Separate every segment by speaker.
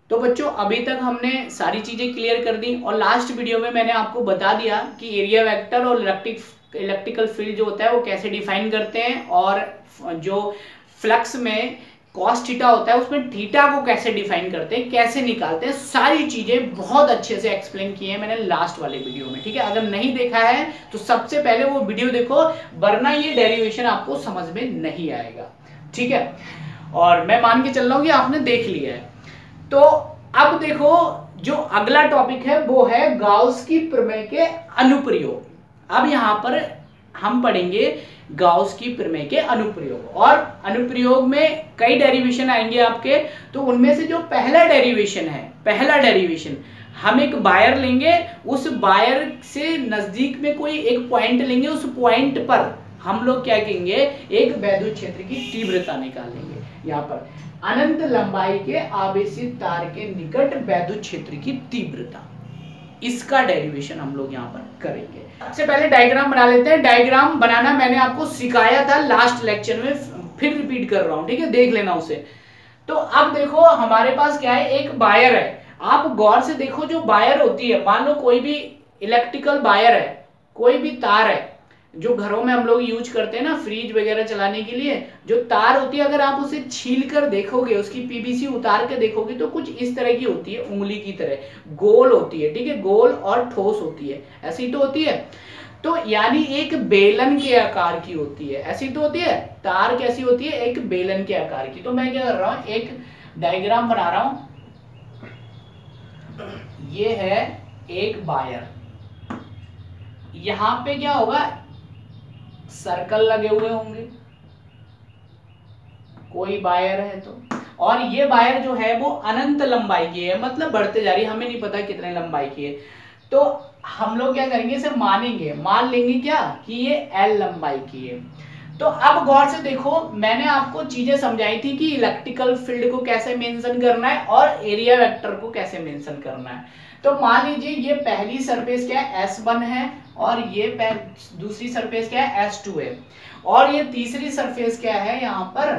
Speaker 1: तो बच्चों अभी तक हमने सारी चीजें क्लियर कर दी और लास्ट वीडियो में मैंने आपको बता दिया कि एरिया वेक्टर और इलेक्ट्रिकल फील्ड जो होता है वो कैसे डिफाइन करते हैं, और जो फ्लक्स में कॉस थीटा होता है उसमें थीटा को कैसे डिफाइन करते हैं, कैसे निकालते हैं, सारी चीजें बहुत अच्छे से एक्सप्लेन की है मैंने लास्ट वाले वीडियो में। ठीक है, अगर नहीं देखा है तो सबसे पहले वो वीडियो देखो, वरना ये डेरिवेशन आपको समझ में नहीं आएगा। ठीक है, और मैं मान के चल रहा हूं कि आपने देख लिया है। तो अब देखो जो अगला टॉपिक है वो है गाउस की प्रमेय के अनुप्रयोग। अब यहां पर हम पढ़ेंगे गाउस की प्रमेय के अनुप्रयोग, और अनुप्रयोग में कई डेरिवेशन आएंगे आपके। तो उनमें से जो पहला डेरिवेशन हम एक वायर लेंगे, उस वायर से नजदीक में कोई एक पॉइंट लेंगे, उस पॉइंट पर हम लोग क्या कहेंगे, एक वैद्युत क्षेत्र की तीव्रता निकालेंगे। यहाँ पर अनंत लंबाई के आवेशित तार के निकट वैद्युत क्षेत्र की तीव्रता, इसका डेरिवेशन हम लोग यहाँ पर करेंगे। सबसे पहले डायग्राम बना लेते हैं। डायग्राम बनाना मैंने आपको सिखाया था लास्ट लेक्चर में, फिर रिपीट कर रहा हूं, ठीक है, देख लेना उसे। तो अब देखो हमारे पास क्या है, एक वायर है। आप गौर से देखो, जो वायर होती है, मान लो कोई भी इलेक्ट्रिकल वायर है, कोई भी तार है जो घरों में हम लोग यूज करते हैं ना फ्रिज वगैरह चलाने के लिए, जो तार होती है अगर आप उसे छील कर देखोगे, उसकी पीवीसी उतार के देखोगे तो कुछ इस तरह की होती है, उंगली की तरह गोल होती है। ठीक है, गोल और ठोस होती है, ऐसी तो होती है। तो यानी एक बेलन के आकार की होती है, ऐसी तो होती है। तार कैसी होती है, एक बेलन के आकार की। तो मैं क्या कर रहा हूं, एक डायग्राम बना रहा हूं। ये है एक वायर, यहां पे क्या होगा, सर्कल लगे हुए होंगे, कोई वायर है तो, और ये वायर जो है वो अनंत लंबाई की है, मतलब बढ़ते जा रही है, हमें नहीं पता कितने लंबाई की है। तो हम लोग क्या करेंगे, इसे मानेंगे, मान लेंगे क्या कि ये L लंबाई की है। तो अब गौर से देखो, मैंने आपको चीजें समझाई थी कि इलेक्ट्रिकल फील्ड को कैसे मेंशन करना है और एरिया वेक्टर को कैसे मेंशन करना है। तो मान लीजिए ये पहली सरफेस क्या है, S1 है, और ये दूसरी सरफेस क्या है, S2 है, और ये तीसरी सरफेस क्या है, यहाँ पर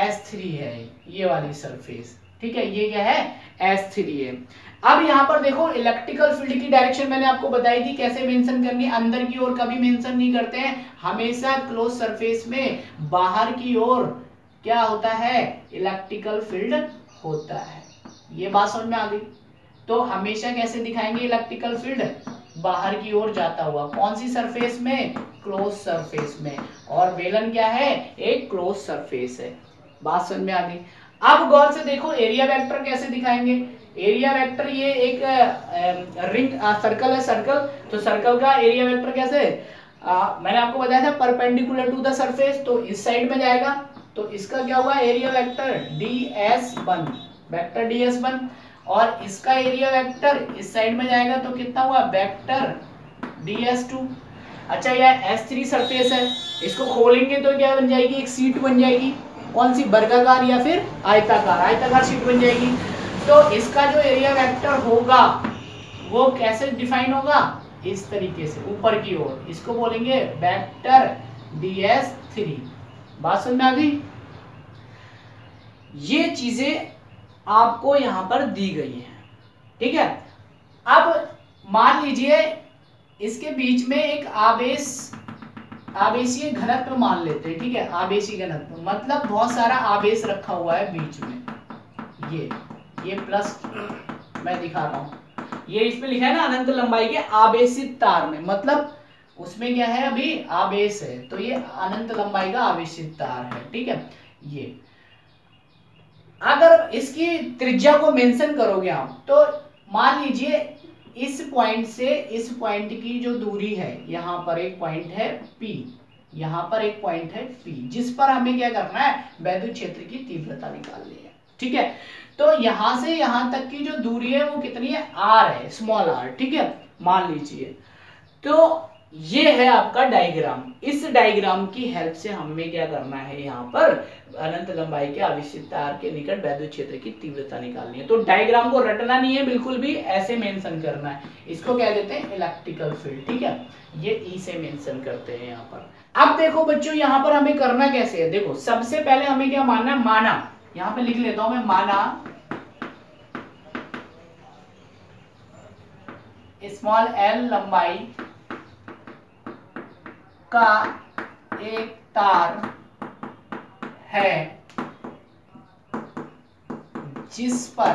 Speaker 1: S3 है, ये वाली सरफेस। ठीक है, ये क्या है, S3 है। अब यहाँ पर देखो इलेक्ट्रिकल फील्ड की डायरेक्शन मैंने आपको बताई थी कैसे मेंशन करनी है। अंदर की ओर कभी मेंशन नहीं करते हैं, हमेशा क्लोज सरफेस में बाहर की ओर क्या होता है, इलेक्ट्रिकल फील्ड होता है। ये बात समझ में आ गई। तो हमेशा कैसे दिखाएंगे इलेक्ट्रिकल फील्ड, बाहर की ओर जाता हुआ, कौन सी सरफेस में, क्लोज सरफेस में, और बेलन क्या है, एक क्लोज सरफेस है। बात समझ में आ गई। अब गौर से देखो एरिया वेक्टर कैसे दिखाएंगे। एरिया वेक्टर, ये एक रिंग सर्कल है, सर्कल, तो सर्कल का एरिया वेक्टर कैसे, मैंने आपको बताया था परपेंडिकुलर टू द सरफेस, तो इस साइड में जाएगा, तो इसका क्या हुआ, area vector ds1, vector ds1, और इसका एरिया वेक्टर इस साइड में जाएगा तो कितना हुआ, वेक्टर ds2। अच्छा, यह S3 सरफेस है, इसको खोलेंगे तो क्या बन जाएगी, एक सीट बन जाएगी, कौन सी, वर्गाकार या फिर आयताकार, आयताकार सीट बन जाएगी। तो इसका जो एरिया वेक्टर होगा वो कैसे डिफाइन होगा, इस तरीके से ऊपर की ओर, इसको बोलेंगे वेक्टर ds3। बात समझ में आ गई। ये चीजें आपको यहां पर दी गई है। ठीक है, अब मान लीजिए इसके बीच में एक आवेशीय घनत्व मान लेते हैं। ठीक है, आवेशीय घनत्व मतलब बहुत सारा आवेश रखा हुआ है बीच में, ये प्लस मैं दिखा रहा हूं, ये इसमें लिखा है ना अनंत लंबाई के आवेशित तार में, मतलब उसमें क्या है, अभी आवेश है, तो ये अनंत लंबाई का आवेशित तार है। ठीक है, ये अगर इसकी त्रिज्या को मेंशन करोगे आप, तो मान लीजिए इस पॉइंट से इस पॉइंट की जो दूरी है, यहां पर एक पॉइंट है P, यहां पर एक पॉइंट है P, जिस पर हमें क्या करना है, वैद्युत क्षेत्र की तीव्रता निकालनी है। ठीक है, तो यहां से यहां तक की जो दूरी है वो कितनी है, R है, स्मॉल r। ठीक है, मान लीजिए। तो ये है आपका डायग्राम। इस डायग्राम की हेल्प से हमें क्या करना है, यहाँ पर अनंत लंबाई के आवेशित तार के निकट वैद्युत क्षेत्र की तीव्रता निकालनी है। तो डायग्राम को रटना नहीं है बिल्कुल भी, ऐसे मेंशन करना है। इसको क्या देते हैं, इलेक्ट्रिकल फील्ड। ठीक है, ये ई से मेंशन करते हैं यहाँ पर। अब देखो बच्चों, यहाँ पर हमें करना कैसे है, देखो सबसे पहले हमें क्या मानना है, माना, यहाँ पे लिख लेता हूं मैं, माना स्मॉल एल लंबाई का एक तार है जिस पर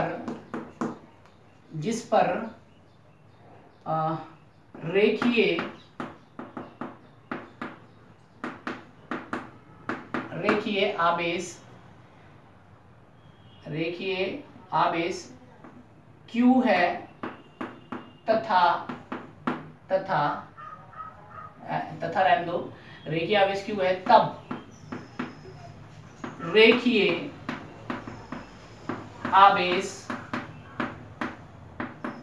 Speaker 1: रेखीय आवेश Q है तथा रहने दो, रेखीय आवेश Q है, तब रेखीय आवेश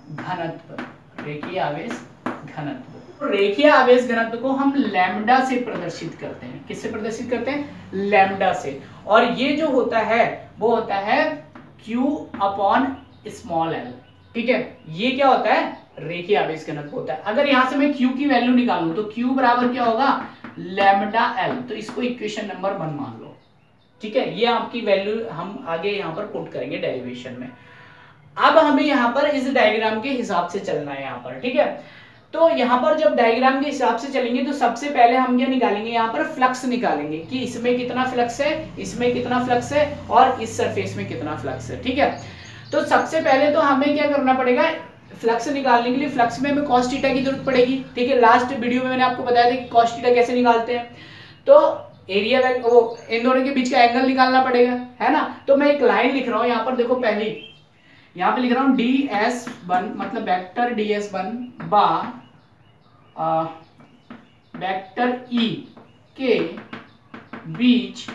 Speaker 1: घनत्व रेखीय आवेश घनत्व को हम लैम्डा से प्रदर्शित करते हैं। किससे प्रदर्शित करते हैं? लैम्डा से। और ये जो होता है वो होता है Q अपॉन स्मॉल l। ठीक है, ये क्या होता है? रेखीय आवेश घनत्व होता है। अगर यहां से मैं Q की वैल्यू निकालूं तो Q बराबर क्या होगा? Lambda l। तो इसको इक्वेशन नंबर 1 मान लो। ठीक है, ये आपकी वैल्यू हम आगे यहाँ पर पुट करेंगे डेरिवेशन में। अब हमें यहाँ पर इस डायग्राम के हिसाब से चलना है यहाँ पर। ठीक है, तो यहाँ पर जब डायग्राम के हिसाब से चलेंगे तो सबसे पहले हम क्या निकालेंगे? यहाँ पर फ्लक्स निकालेंगे कि इसमें कितना फ्लक्स है, इसमें कितना फ्लक्स है और इस सरफेस में कितना फ्लक्स है। ठीक है, तो सबसे पहले तो हमें क्या करना पड़ेगा? फ्लक्स निकालने के लिए फ्लक्स में हमें cos थीटा की जरूरत पड़ेगी। ठीक है, लास्ट वीडियो में मैंने आपको बताया था कि cos थीटा कैसे निकालते हैं। तो एरिया वो इन दोनों के बीच का एंगल निकालना पड़ेगा, है ना। तो मैं एक लाइन लिख रहा हूं यहाँ पर, देखो पहली यहाँ पे लिख रहा हूं ds1 मतलब वेक्टर ds1 बा वेक्टर E के बीच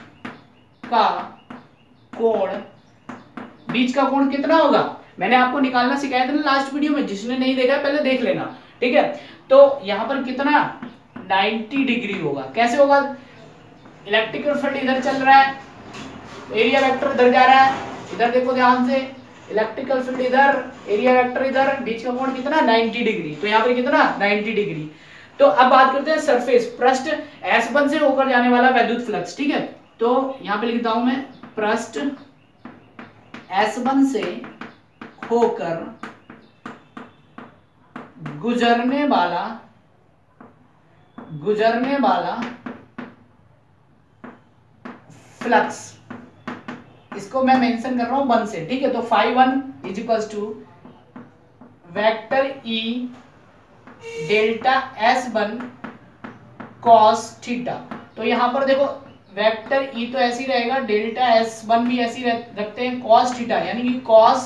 Speaker 1: का कोण कितना होगा? मैंने आपको निकालना सिखाया था ना लास्ट वीडियो में, जिसने नहीं देखा पहले देख लेना। ठीक है, तो यहाँ पर कितना 90 डिग्री होगा। कैसे होगा? इलेक्ट्रिकल फील्ड इधर चल रहा है, एरिया वेक्टर इधर जा रहा है, इधर देखो ध्यान से, इलेक्ट्रिकल फील्ड इधर, एरिया वेक्टर इधर, बीच का कोण कितना 90 डिग्री। तो यहाँ पर कितना 90 डिग्री। तो अब बात करते हैं सरफेस, पृष्ठ S1 से होकर जाने वाला वैद्युत फ्लक्स। ठीक है, तो यहाँ पे लिखता हूं मैं पृष्ठ S1 से होकर गुजरने वाला फ्लक्स, इसको मैं मेंशन कर रहा हूं 1 से। ठीक है, तो φ1 is equals to vector E delta S1 cos theta. तो यहां पर देखो वेक्टर E तो ऐसे ही रहेगा, डेल्टा S1 भी ऐसे ही रखते हैं, cos थीटा यानी कि cos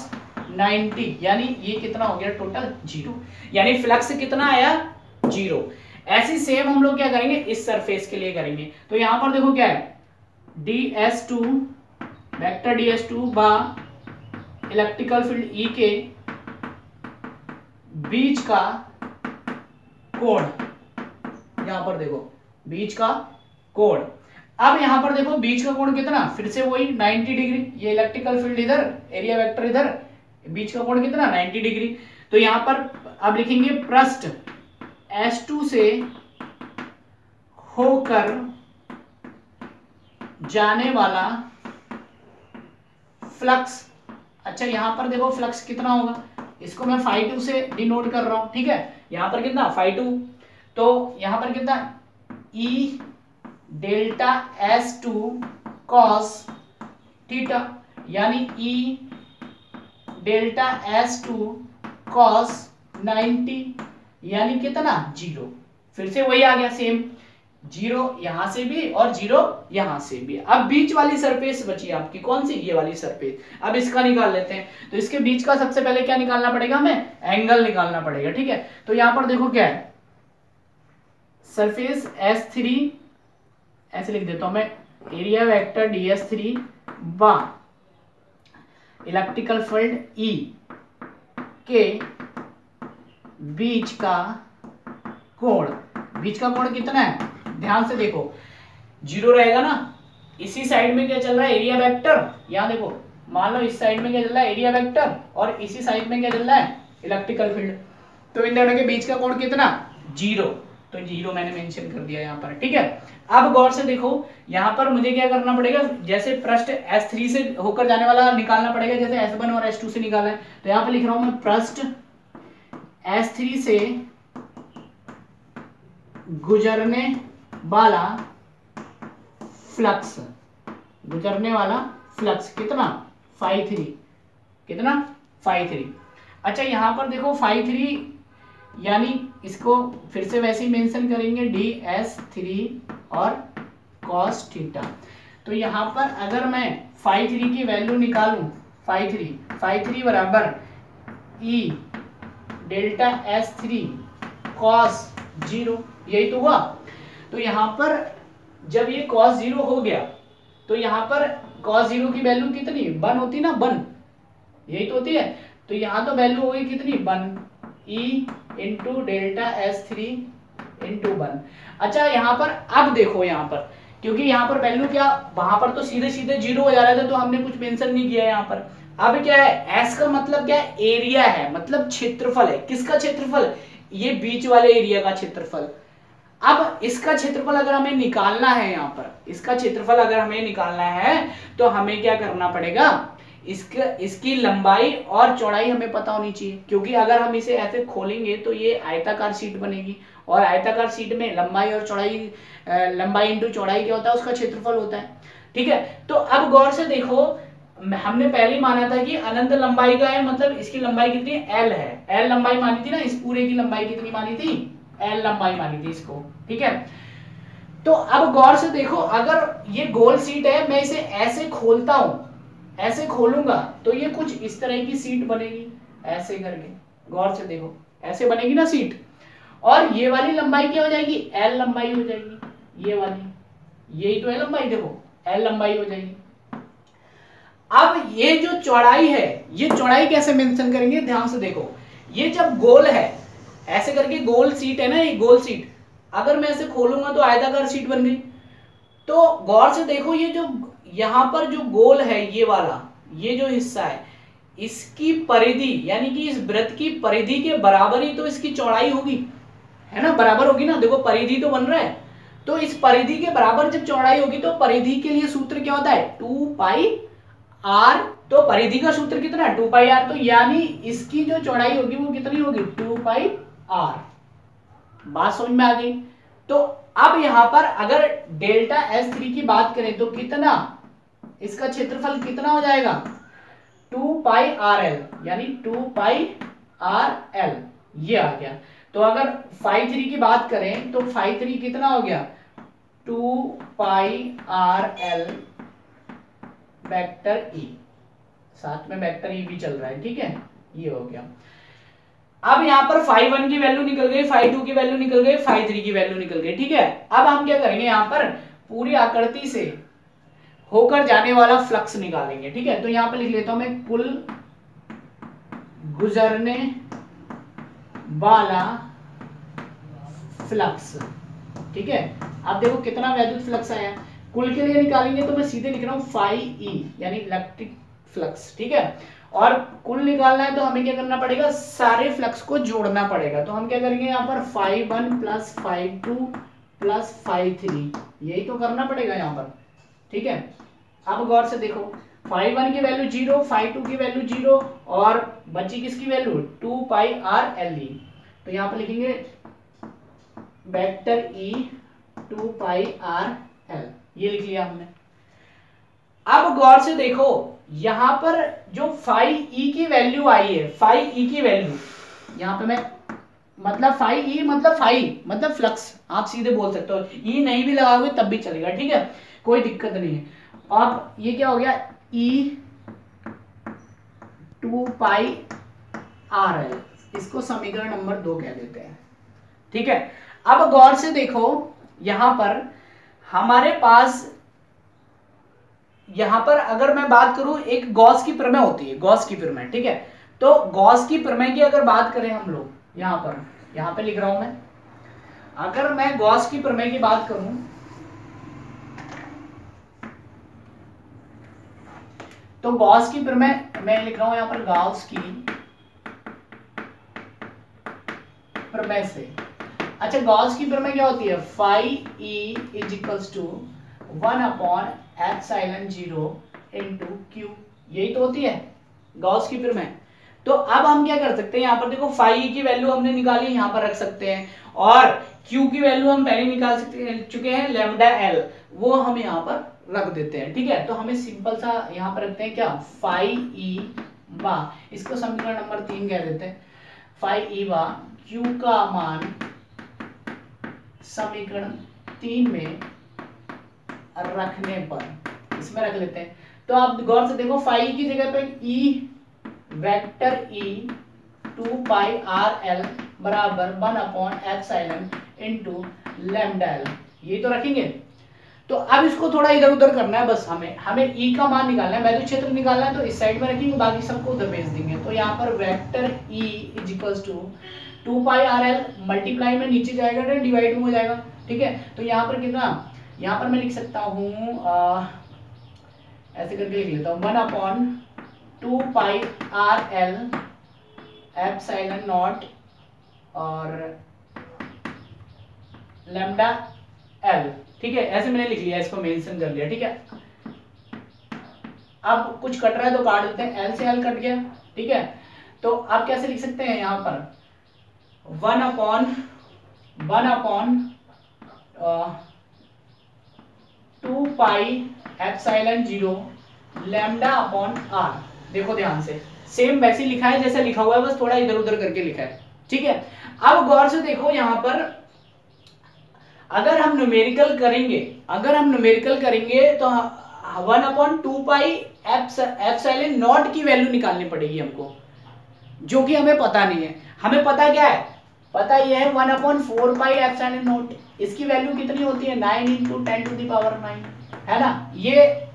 Speaker 1: 90, यानी ये कितना हो गया टोटल 0, यानी फ्लक्स कितना आया 0। ऐसी सेम हम लोग क्या करेंगे इस सरफेस के लिए करेंगे। तो यहां पर देखो क्या है, ds2 वेक्टर ds2 बा इलेक्ट्रिकल फील्ड E के बीच का कोण, यहां पर देखो बीच का कोण। अब यहां पर देखो बीच का कोण कितना, फिर से वही 90 डिग्री, ये इलेक्ट्रिकल फील्ड इधर, एरिया वेक्टर इधर, बीच का कोण कितना 90 डिग्री। तो यहां पर अब लिखेंगे पृष्ठ S2 से होकर जाने वाला फ्लक्स। अच्छा, यहां पर देखो फ्लक्स कितना होगा, इसको मैं φ2 से डिनोट कर रहा हूं। ठीक है, यहां पर कितना φ2, तो यहां पर कितना E delta S2 cos theta, यानी E डेल्टा S2 cos 90, यानी कितना 0। फिर से वही आ गया सेम, 0 यहां से भी और 0 यहां से भी। अब बीच वाली सरफेस बची आपकी कौन सी, ये वाली सरफेस। अब इसका निकाल लेते हैं। तो इसके बीच का सबसे पहले क्या निकालना पड़ेगा, हमें एंगल निकालना पड़ेगा। ठीक है, तो यहां पर देखो क्या है, सरफेस S3 ऐसे लिख देता हूं मैं, एरिया वेक्टर ds3 बा इलेक्ट्रिकल फील्ड E के बीच का कोण, बीच का कोण कितना है ध्यान से देखो 0 रहेगा ना। इसी साइड में क्या चल रहा है एरिया वेक्टर, यहां देखो मान लो इस साइड में क्या चल रहा है एरिया वेक्टर और इसी साइड में क्या चल रहा है इलेक्ट्रिकल फील्ड। तो इन दोनों के बीच का कोण कितना 0, तो 0 मैंने मेंशन कर दिया यहाँ पर। ठीक है, अब गौर से देखो यहाँ पर मुझे क्या करना पड़ेगा, जैसे पृष्ठ S3 से होकर जाने वाला निकालना पड़ेगा, जैसे S1 और S2 से निकाला है। तो यहाँ पे लिख रहा हूं मैं पृष्ठ S3 से गुजरने वाला फ्लक्स, गुजरने वाला फ्लक्स कितना, फाई 3, कितना, फाई 3। अच्छा यहां पर देखो फाई 3 यानी इसको फिर से वैसे ही मेंशन करेंगे DS3 और cos थीटा। तो यहां पर अगर मैं फाई 3 की वैल्यू निकालूं, फाई 3 बराबर E डेल्टा S3 cos 0, यही तो हुआ। तो यहां पर जब ये cos 0 हो गया तो यहां पर cos 0 की वैल्यू कितनी, 1 होती ना, 1, यही तो होती है। तो यहां तो वैल्यू हो गई कितनी, 1, E into delta S3 into 1। अच्छा यहां पर अब देखो, यहां पर क्योंकि यहां पर वैल्यू क्या, वहां पर तो सीधे सीधे 0 हो जा रहा था तो हमने कुछ मेंशन नहीं किया यहां पर। अब क्या है, S का मतलब क्या है, एरिया है, मतलब क्षेत्रफल है। किसका क्षेत्रफल, ये बीच वाले एरिया का क्षेत्रफल। अब इसका क्षेत्रफल अगर हमें निकालना है, यहां पर इसका क्षेत्रफल अगर हमें निकालना है तो हमें क्या करना पड़ेगा, इसकी लंबाई और चौड़ाई हमें पता होनी चाहिए, क्योंकि अगर हम इसे ऐसे खोलेंगे तो ये आयताकार शीट बनेगी और आयताकार शीट में लंबाई और चौड़ाई, लंबाई इंटू चौड़ाई क्या होता है, उसका क्षेत्रफल होता है। ठीक है, तो अब गौर से देखो, हमने पहले ही माना था कि अनंत लंबाई का है, मतलब इसकी लंबाई कितनी, L है, L लंबाई मानी थी ना, इस पूरे की लंबाई कितनी मानी थी, L लंबाई मानी थी इसको। ठीक है, तो अब गौर से देखो, अगर ये गोल सीट है, मैं इसे ऐसे खोलता हूं, ऐसे खोलूंगा तो ये कुछ इस तरह की सीट बनेगी, ऐसे करके, गौर से देखो ऐसे बनेगी ना सीट, और ये वाली लंबाई क्या हो जाएगी, L लंबाई हो जाएगी, ये वाली, यही तो है लंबाई, देखो L लंबाई हो जाएगी। अब ये जो चौड़ाई है, ये चौड़ाई कैसे मेंशन करेंगे, ध्यान से देखो, ये जब गोल है, ऐसे करके गोल सीट है ना, ये गोल सीट, अगर मैं ऐसे खोलूंगा तो आयताकार सीट बन गई। तो गौर से देखो, ये जो यहां पर जो गोल है, ये वाला, ये जो हिस्सा है, इसकी परिधि यानी कि इस वृत्त की परिधि के बराबर ही तो इसकी चौड़ाई होगी, है ना, बराबर होगी ना, देखो परिधि तो बन रहा है, तो इस परिधि के बराबर जब चौड़ाई होगी तो परिधि के लिए सूत्र क्या होता है, 2 पाई r। तो परिधि का सूत्र कितना है, 2 पाई r, तो यानी इसकी जो चौड़ाई होगी वो कितनी होगी, 2 पाई r। बात समझ में आ गई। तो अब यहां पर अगर डेल्टा S3 की बात करें तो कितना, इसका क्षेत्रफल कितना हो जाएगा, 2 पाई RL, यानी 2 पाई RL, ये आ गया। तो अगर फाई 3 की बात करें तो फाई 3 कितना हो गया, 2 पाई RL वेक्टर E, साथ में वेक्टर E भी चल रहा है, ठीक है, ये हो गया। अब यहां पर फाई 1 की वैल्यू निकल गई, फाई 2 की वैल्यू निकल गई, फाई 3 की वैल्यू निकल गई, ठीक है। अब हम क्या करेंगे, यहां पर पूरी आकृति से होकर जाने वाला फ्लक्स निकालेंगे, ठीक है। तो यहां पर लिख लेता हूं मैं, कुल गुजरने वाला फ्लक्स, ठीक है। अब देखो कितना वैद्युत फ्लक्स आया, कुल के लिए निकालेंगे तो मैं सीधे लिख रहा हूं फाई E, यानी इलेक्ट्रिक फ्लक्स, ठीक है। और कुल निकालना है तो हमें क्या करना पड़ेगा, सारे फ्लक्स को जोड़ना पड़ेगा। तो हम क्या करेंगे, यहाँ पर phi 1 plus phi 2 plus phi 3, यही तो करना पड़ेगा यहाँ पर, ठीक है। अब गौर से देखो, फाई 1 की वैल्यू 0, फाई 2 की वैल्यू 0 और बची किसकी वैल्यू, 2 पाई RLE। तो यहाँ पर लिखेंगे वेक्टर E 2 पाई RL, ये लिख लिया हमने। अब गौर से देखो, यहां पर जो फाई E की वैल्यू आई है, फाई E की वैल्यू, यहां पे मैं, मतलब फाई E मतलब फाई मतलब फ्लक्स, आप सीधे बोल सकते हो, E नहीं भी लगाओगे तब भी चलेगा, ठीक है, कोई दिक्कत नहीं है। अब ये क्या हो गया, E 2 पाई RL, इसको समीकरण नंबर 2 कह देते हैं, ठीक है। अब गौर से देखो, यहां पर हमारे पास, यहां पर अगर मैं बात करूं, एक गॉस की प्रमेय होती है, गॉस की प्रमेय, ठीक है। तो गॉस की प्रमेय की अगर बात करें हम लोग, यहां पे लिख रहा हूं मैं, अगर मैं गॉस की प्रमेय की बात करूं तो गॉस की प्रमेय मैं लिख रहा हूं यहां पर, गॉस की प्रमेय से, अच्छा गॉस की प्रमेय क्या होती है, phi E is equals to 1 upon epsilon 0 into Q, यही तो होती है गॉस की प्रमेय। तो अब हम क्या कर सकते हैं, यहाँ पर देखो फाई की वैल्यू हमने निकाली, यहाँ पर रख सकते हैं, और क्यू की वैल्यू हम पहले निकाल चुके हैं, लैम्डा एल, वो हम यहाँ पर रख देते हैं। ठीक है, तो हमें सिंपल सा यहाँ पर रखते हैं क्या, फाई ई बा, इसको समीकरण नंबर 3 कह देते हैं। फाई ई बा क्यू का मान समीकरण 3 में रखने पर इसमें रख लेते हैं। तो आप गौर से देखो, फाई की जगह पे E vector E 2 pi R L बराबर 1 upon epsilon into lambda L, ये तो रखेंगे। तो अब इसको थोड़ा इधर उधर करना है, बस हमें ई का मान निकालना है, वैद्युत क्षेत्र निकालना है, तो इस साइड में रखेंगे, बाकी सबको उधर भेज देंगे। तो यहाँ पर vector E is equals to 2 pi R L multiply में नीचे जाएगा तो डिवाइड में हो जाएगा। ठीक है, तो यहाँ पर कितना, यहाँ पर मैं लिख सकता हूँ ऐसे करके लिख लेता हूँ 1 upon 2 pi R L epsilon not और लैम्डा एल। ठीक है, ऐसे मैंने लिख लिया, इसको मेंशन कर लिया। ठीक है, अब कुछ कट रहा है तो काट देते हैं, एल से एल कट गया। ठीक है, तो आप कैसे लिख सकते हैं, यहाँ पर 1 upon 2 pi epsilon 0 lambda upon R. देखो ध्यान से, सेम वैसे लिखा है जैसे लिखा हुआ है, बस थोड़ा इधर उधर करके लिखा है। ठीक है, अब गौर से देखो, यहाँ पर अगर हम न्यूमेरिकल करेंगे तो 1 अपॉन 2 पाई एप्सिलॉन नॉट की वैल्यू निकालनी पड़ेगी हमको, जो कि हमें पता नहीं है। हमें पता क्या है, पता यह है 1 अपॉन 4 पाई एप्सिलॉन नॉट, इसकी वैल्यू कितनी होती है, 9 इंटू 10 टू द पावर 9, है ना, ये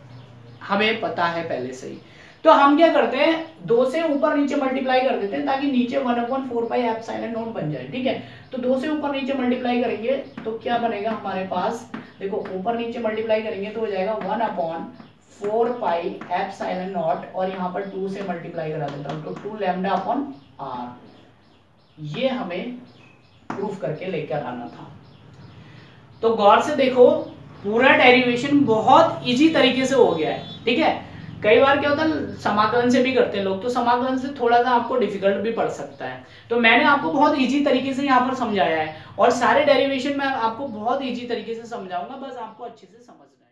Speaker 1: हमें पता है पहले से ही। तो हम क्या करते हैं, 2 से ऊपर नीचे मल्टीप्लाई कर देते हैं, ताकि नीचे 1 अपॉन 4 पाई एप्सिलॉन नॉट बन जाए। ठीक है, तो 2 से ऊपर नीचे मल्टीप्लाई करेंगे तो क्या बनेगा हमारे पास, देखो ऊपर नीचे मल्टीप्लाई करेंगे तो हो जाएगा 1 अपॉन 4 पाई एप्सिलॉन नॉट, और यहाँ पर 2 से मल्टीप्लाई करा देता हूँ तो 2 लैम्डा अपॉन आर। ये हमें प्रूफ करके लेकर आना था। तो गौर से देखो, पूरा डेरिवेशन बहुत इजी तरीके से हो गया है। ठीक है, कई बार क्या होता है समाकलन से भी करते हैं लोग, तो समाकलन से थोड़ा सा आपको डिफिकल्ट भी पड़ सकता है। तो मैंने आपको बहुत इजी तरीके से यहाँ पर समझाया है, और सारे डेरिवेशन मैं आपको बहुत इजी तरीके से समझाऊंगा, बस आपको अच्छे से समझना है।